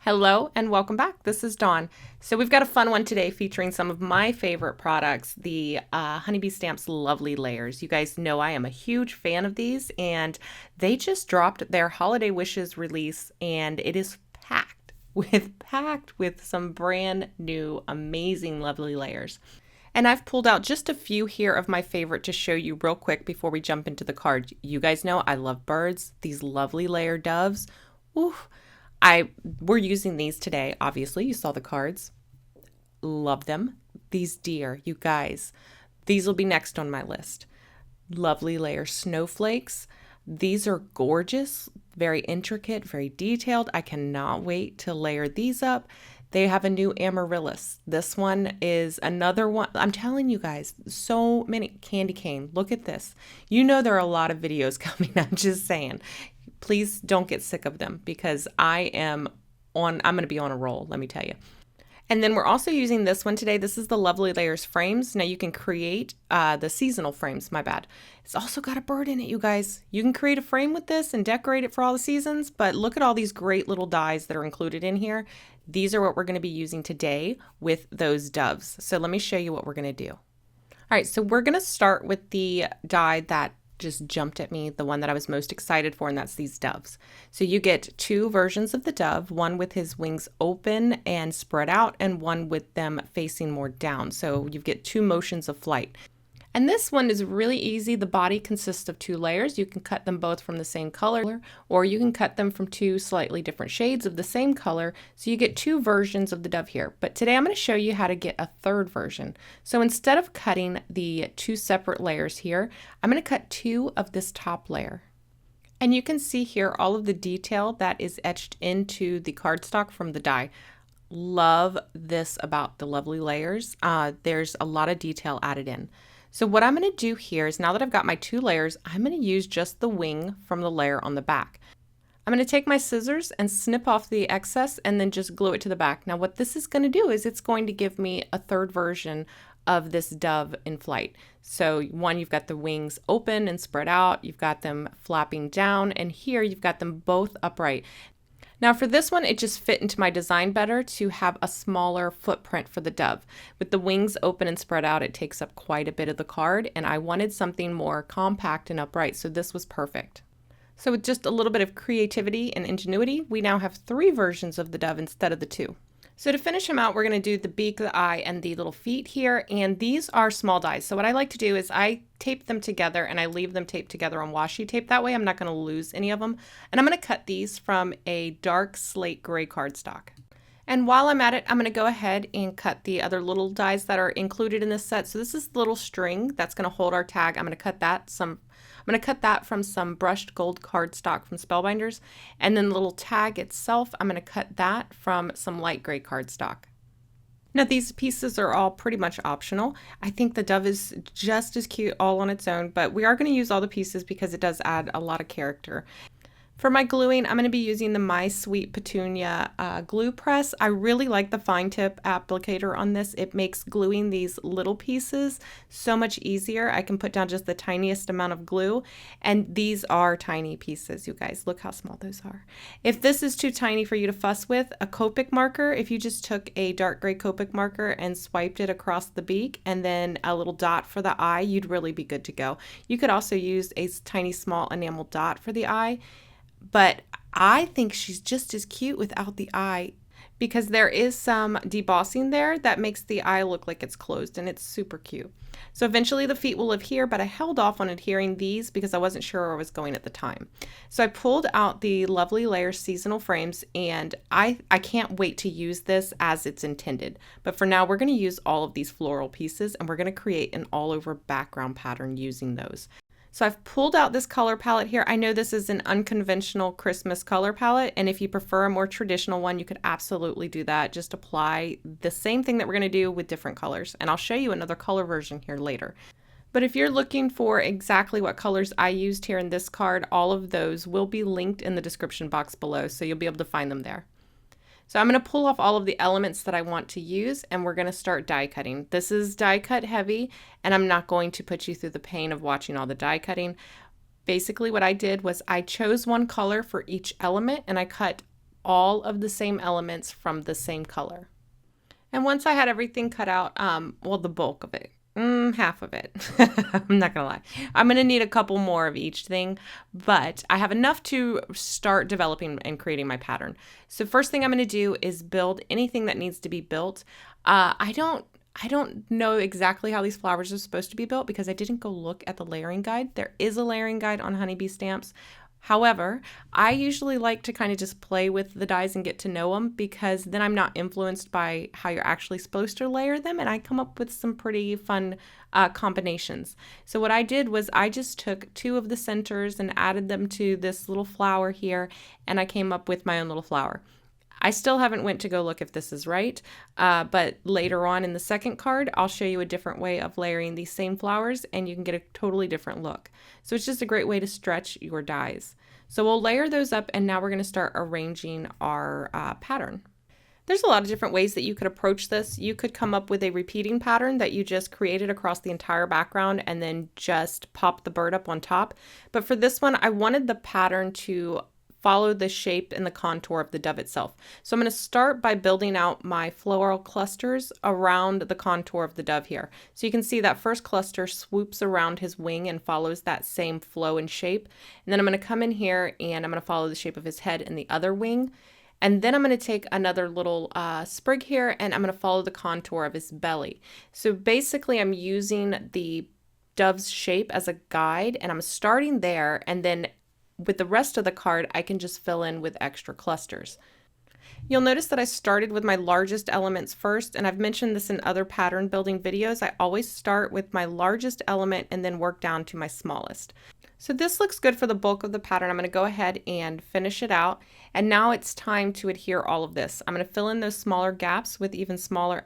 Hello and welcome back. This is Dawn. So we've got a fun one today featuring some of my favorite products, the Honeybee Stamps Lovely Layers. You guys know I am a huge fan of these, and they just dropped their Holiday Wishes release, and it is packed with some brand new amazing lovely layers. And I've pulled out just a few here of my favorite to show you real quick before we jump into the card. You guys know I love birds, these lovely layer doves. Oof. We're using these today, obviously. You saw the cards. Love them. These deer, you guys. These will be next on my list. Lovely layer snowflakes. These are gorgeous, very intricate, very detailed. I cannot wait to layer these up. They have a new amaryllis. This one is another one. I'm telling you guys, so many. Candy cane. Look at this. You know there are a lot of videos coming. I'm just saying. Please don't get sick of them because I'm going to be on a roll, let me tell you. And then we're also using this one today. This is the Lovely Layers frames. Now you can create the seasonal frames, my bad. It's also got a bird in it, you guys. You can create a frame with this and decorate it for all the seasons, but look at all these great little dies that are included in here. These are what we're going to be using today with those doves. So let me show you what we're going to do. All right, so we're going to start with the die that just jumped at me, the one that I was most excited for, and that's these doves. So you get two versions of the dove, one with his wings open and spread out and one with them facing more down. So you get two motions of flight. And this one is really easy. The body consists of two layers. You can cut them both from the same color, or you can cut them from two slightly different shades of the same color. So you get two versions of the dove here. But today I'm going to show you how to get a third version. So instead of cutting the two separate layers here, I'm going to cut two of this top layer. And you can see here all of the detail that is etched into the cardstock from the die. Love this about the Lovely Layers. There's a lot of detail added in. So what I'm going to do here is, now that I've got my two layers, I'm going to use just the wing from the layer on the back. I'm going to take my scissors and snip off the excess and then just glue it to the back. Now what this is going to do is it's going to give me a third version of this dove in flight. So one, you've got the wings open and spread out, you've got them flapping down, and here you've got them both upright. Now for this one, it just fit into my design better to have a smaller footprint for the dove. With the wings open and spread out, it takes up quite a bit of the card, and I wanted something more compact and upright, so this was perfect. So with just a little bit of creativity and ingenuity, we now have three versions of the dove instead of the two. So to finish him out, we're going to do the beak, the eye, and the little feet here, and these are small dies. So what I like to do is I tape them together and I leave them taped together on washi tape. That way I'm not going to lose any of them. And I'm going to cut these from a dark slate gray cardstock. And while I'm at it, I'm going to go ahead and cut the other little dies that are included in this set. So this is the little string that's going to hold our tag. I'm going to cut that from some brushed gold cardstock from Spellbinders, and then the little tag itself, I'm going to cut that from some light gray cardstock. Now these pieces are all pretty much optional. I think the dove is just as cute all on its own, but we are going to use all the pieces because it does add a lot of character. For my gluing, I'm going to be using the My Sweet Petunia glue press. I really like the fine tip applicator on this. It makes gluing these little pieces so much easier. I can put down just the tiniest amount of glue, and these are tiny pieces, you guys. Look how small those are. If this is too tiny for you to fuss with, a Copic marker, if you just took a dark gray Copic marker and swiped it across the beak and then a little dot for the eye, you'd really be good to go. You could also use a tiny small enamel dot for the eye. But I think she's just as cute without the eye because there is some debossing there that makes the eye look like it's closed, and it's super cute. So eventually the feet will live here, but I held off on adhering these because I wasn't sure where I was going at the time. So I pulled out the Lovely Layers seasonal frames, and I can't wait to use this as it's intended. But for now, we're going to use all of these floral pieces, and we're going to create an all over background pattern using those. So I've pulled out this color palette here. I know this is an unconventional Christmas color palette, and if you prefer a more traditional one, you could absolutely do that. Just apply the same thing that we're going to do with different colors, and I'll show you another color version here later. But if you're looking for exactly what colors I used here in this card, all of those will be linked in the description box below, so you'll be able to find them there. So I'm going to pull off all of the elements that I want to use, and we're going to start die cutting. This is die cut heavy, and I'm not going to put you through the pain of watching all the die cutting. Basically what I did was I chose one color for each element, and I cut all of the same elements from the same color. And once I had everything cut out, well, the bulk of it, half of it, I'm not gonna lie. I'm gonna need a couple more of each thing, but I have enough to start developing and creating my pattern. So first thing I'm gonna do is build anything that needs to be built. I don't know exactly how these flowers are supposed to be built because I didn't go look at the layering guide. There is a layering guide on honeybee stamps. However, I usually like to kind of just play with the dies and get to know them because then I'm not influenced by how you're actually supposed to layer them, and I come up with some pretty fun combinations. So what I did was I just took two of the centers and added them to this little flower here, and I came up with my own little flower. I still haven't went to go look if this is right, but later on in the second card, I'll show you a different way of layering these same flowers and you can get a totally different look. So it's just a great way to stretch your dies. So we'll layer those up and now we're going to start arranging our pattern. There's a lot of different ways that you could approach this. You could come up with a repeating pattern that you just created across the entire background and then just pop the bird up on top. But for this one, I wanted the pattern to follow the shape and the contour of the dove itself. So I'm going to start by building out my floral clusters around the contour of the dove here. So you can see that first cluster swoops around his wing and follows that same flow and shape. And then I'm going to come in here and I'm going to follow the shape of his head and the other wing. And then I'm going to take another little sprig here and I'm going to follow the contour of his belly. So basically I'm using the dove's shape as a guide and I'm starting there, and then with the rest of the card, I can just fill in with extra clusters. You'll notice that I started with my largest elements first, and I've mentioned this in other pattern building videos. I always start with my largest element and then work down to my smallest. So this looks good for the bulk of the pattern. I'm going to go ahead and finish it out. And now it's time to adhere all of this. I'm going to fill in those smaller gaps with even smaller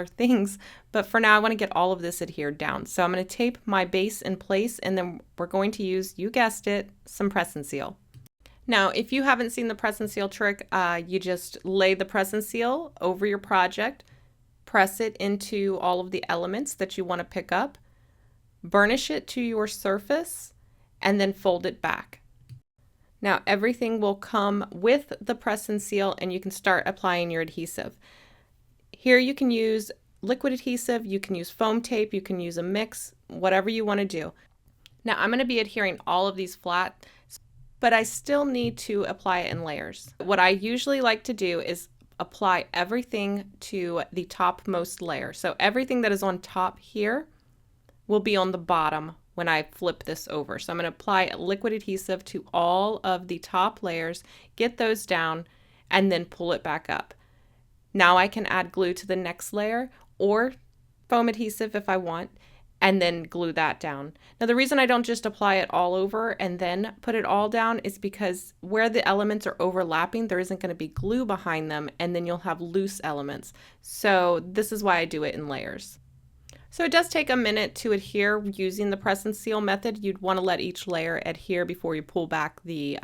things. But for now, I want to get all of this adhered down. So I'm going to tape my base in place, and then we're going to use, you guessed it, some press and seal. Now, if you haven't seen the press and seal trick, you just lay the press and seal over your project, press it into all of the elements that you want to pick up, burnish it to your surface, and then fold it back. Now everything will come with the press and seal and you can start applying your adhesive. Here you can use liquid adhesive, you can use foam tape, you can use a mix, whatever you want to do. Now I'm going to be adhering all of these flat, but I still need to apply it in layers. What I usually like to do is apply everything to the topmost layer. So everything that is on top here will be on the bottom when I flip this over. So I'm going to apply liquid adhesive to all of the top layers, get those down, and then pull it back up. Now I can add glue to the next layer or foam adhesive if I want, and then glue that down. Now the reason I don't just apply it all over and then put it all down is because where the elements are overlapping, there isn't going to be glue behind them, and then you'll have loose elements. So this is why I do it in layers. So it does take a minute to adhere using the press and seal method. You'd want to let each layer adhere before you pull back the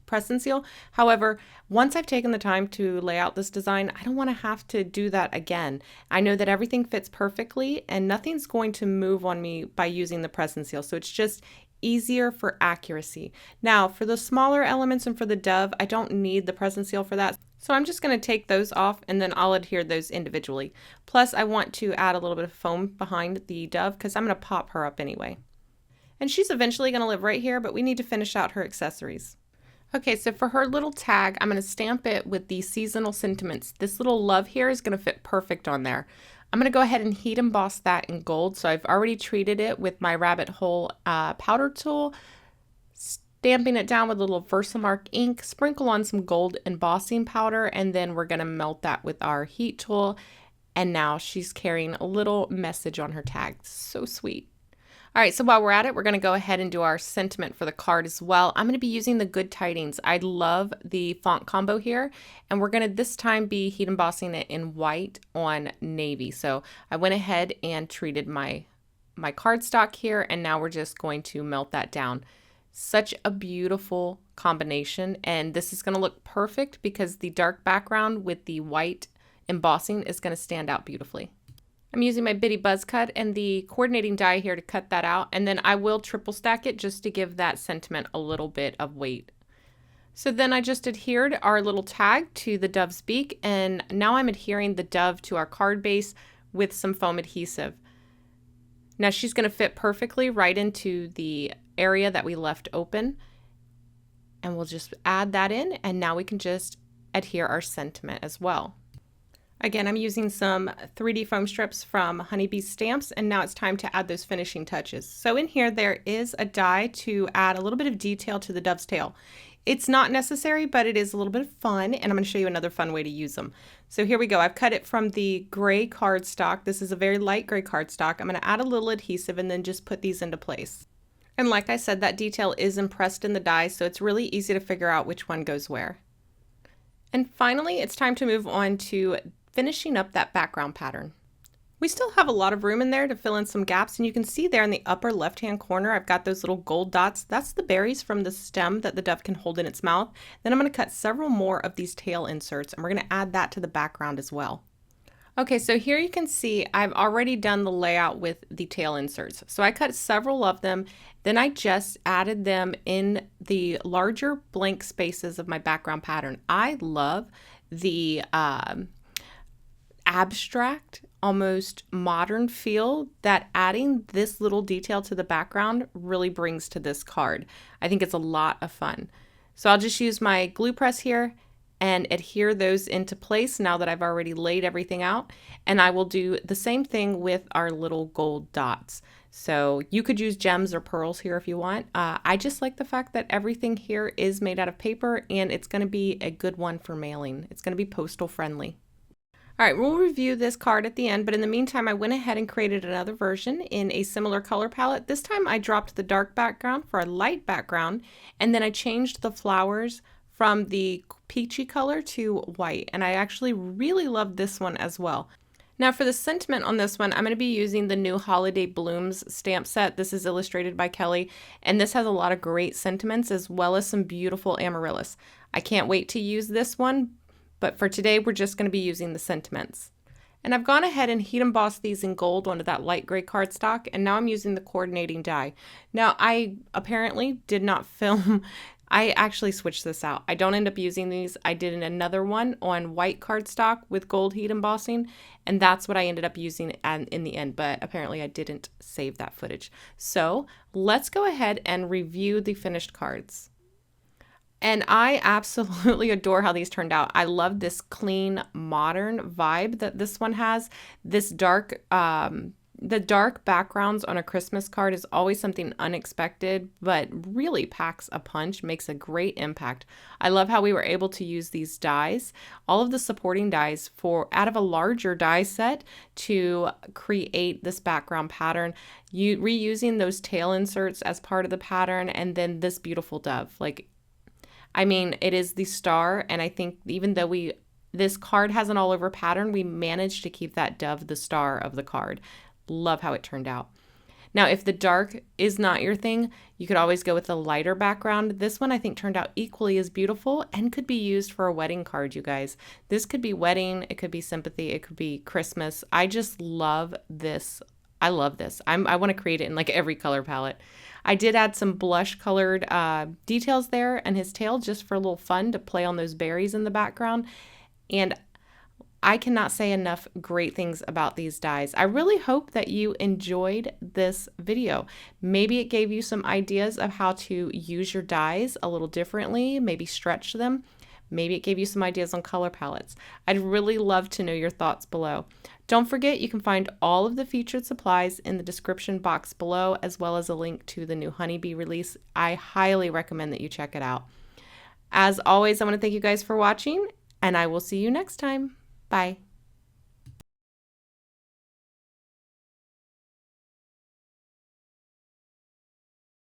press and seal. However, once I've taken the time to lay out this design, I don't want to have to do that again. I know that everything fits perfectly and nothing's going to move on me by using the press and seal. So it's just easier for accuracy. Now for the smaller elements and for the dove, I don't need the press and seal for that. So I'm just going to take those off and then I'll adhere those individually. Plus I want to add a little bit of foam behind the dove because I'm going to pop her up anyway. And she's eventually going to live right here, but we need to finish out her accessories. Okay, so for her little tag, I'm going to stamp it with the seasonal sentiments. This little love here is going to fit perfect on there. I'm going to go ahead and heat emboss that in gold. So I've already treated it with my rabbit hole powder tool, stamping it down with a little Versamark ink, sprinkle on some gold embossing powder, and then we're going to melt that with our heat tool. And now she's carrying a little message on her tag. So sweet. All right, so while we're at it, we're going to go ahead and do our sentiment for the card as well. I'm going to be using the Good Tidings. I love the font combo here, and we're going to this time be heat embossing it in white on navy. So I went ahead and treated my cardstock here, and now we're just going to melt that down. Such a beautiful combination, and this is going to look perfect because the dark background with the white embossing is going to stand out beautifully. I'm using my bitty buzz cut and the coordinating die here to cut that out, and then I will triple stack it just to give that sentiment a little bit of weight. So then I just adhered our little tag to the dove's beak, and now I'm adhering the dove to our card base with some foam adhesive. Now she's going to fit perfectly right into the area that we left open, and we'll just add that in, and now we can just adhere our sentiment as well. Again, I'm using some 3D foam strips from Honeybee Stamps, and now it's time to add those finishing touches. So in here, there is a die to add a little bit of detail to the dove's tail. It's not necessary, but it is a little bit of fun, and I'm going to show you another fun way to use them. So here we go. I've cut it from the gray cardstock. This is a very light gray cardstock. I'm going to add a little adhesive and then just put these into place. And like I said, that detail is impressed in the die, so it's really easy to figure out which one goes where. And finally, it's time to move on to finishing up that background pattern. We still have a lot of room in there to fill in some gaps, and you can see there in the upper left-hand corner, I've got those little gold dots. That's the berries from the stem that the dove can hold in its mouth. Then I'm going to cut several more of these tail inserts, and we're going to add that to the background as well. Okay, so here you can see I've already done the layout with the tail inserts. So I cut several of them, then I just added them in the larger blank spaces of my background pattern. I love the abstract, almost modern feel that adding this little detail to the background really brings to this card. I think it's a lot of fun. So I'll just use my glue press here and adhere those into place now that I've already laid everything out. And I will do the same thing with our little gold dots. So you could use gems or pearls here if you want. I just like the fact that everything here is made out of paper, and it's going to be a good one for mailing. It's going to be postal friendly. All right, we'll review this card at the end, but in the meantime, I went ahead and created another version in a similar color palette. This time I dropped the dark background for a light background, and then I changed the flowers from the peachy color to white, and I actually really love this one as well. Now for the sentiment on this one, I'm going to be using the new Holiday Blooms stamp set. This is illustrated by Kelly, and this has a lot of great sentiments as well as some beautiful amaryllis. I can't wait to use this one, but for today, we're just going to be using the sentiments. And I've gone ahead and heat embossed these in gold onto that light gray cardstock, and now I'm using the coordinating die. Now, I apparently did not film. I actually switched this out. I don't end up using these. I did another one on white cardstock with gold heat embossing, and that's what I ended up using in the end, but apparently I didn't save that footage. So let's go ahead and review the finished cards. And I absolutely adore how these turned out. I love this clean, modern vibe that this one has. This dark, the dark backgrounds on a Christmas card is always something unexpected, but really packs a punch, makes a great impact. I love how we were able to use these dies, all of the supporting dies out of a larger die set to create this background pattern. Reusing those tail inserts as part of the pattern, and then this beautiful dove. I mean, it is the star, and I think even though this card has an all over pattern, we managed to keep that dove the star of the card. Love how it turned out. Now, if the dark is not your thing, you could always go with a lighter background. This one I think turned out equally as beautiful and could be used for a wedding card, you guys. This could be wedding, it could be sympathy, it could be Christmas. I just love this. I love this. I want to create it in like every color palette. I did add some blush colored details there and his tail just for a little fun to play on those berries in the background. And I cannot say enough great things about these dies. I really hope that you enjoyed this video. Maybe it gave you some ideas of how to use your dies a little differently, maybe stretch them. Maybe it gave you some ideas on color palettes. I'd really love to know your thoughts below. Don't forget, you can find all of the featured supplies in the description box below, as well as a link to the new Honeybee release. I highly recommend that you check it out. As always, I want to thank you guys for watching, and I will see you next time. Bye.